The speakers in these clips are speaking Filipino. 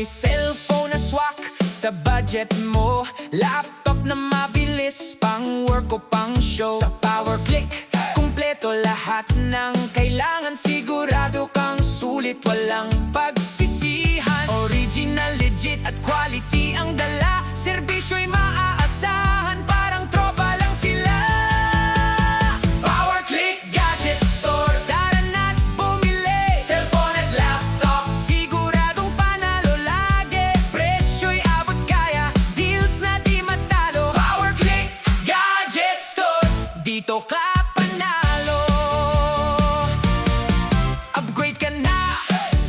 May cellphone na swak sa budget mo, laptop na mabilis pang work o pang show. Sa PowerClick, kumpleto lahat ng kailangan. Sigurado kang sulit, walang pagsisihan. Original, legit at quality ang dala. Serbisyo'y maaasahan, parang tropa lang sila. PowerClick Gadget Store, tara na't bumili. Cellphone at laptop, siguradong panalo lagi. Presyo'y abot kaya, deals na di matalo. PowerClick Gadget Store, dito ka panalo. Upgrade ka na,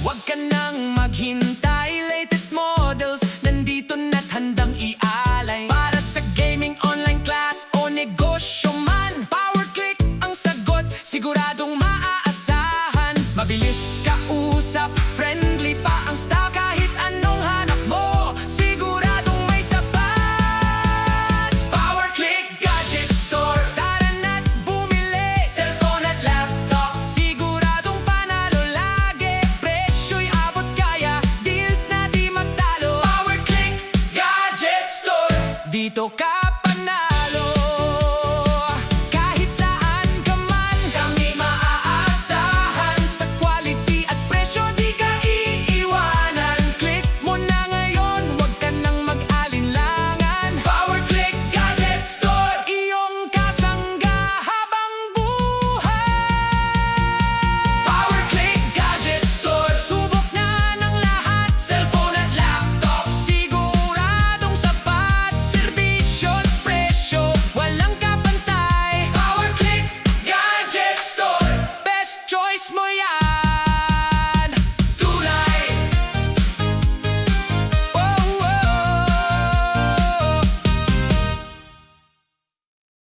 wag ka nang maghintay. Latest models, nandito na't handang ialay. Para sa gaming, online class o negosyo man, PowerClick ang sagot, siguradong maaasahan. Mabilis kausap, friendly pa ang staff. Kahit anong hanap mo, siguradong may sapat. PowerClick Gadget Store, tara na't bumili. Cellphone at laptop, siguradong panalo lagi. Presyo'y abot kaya, deals na di magtalo. PowerClick Gadget Store, dito ka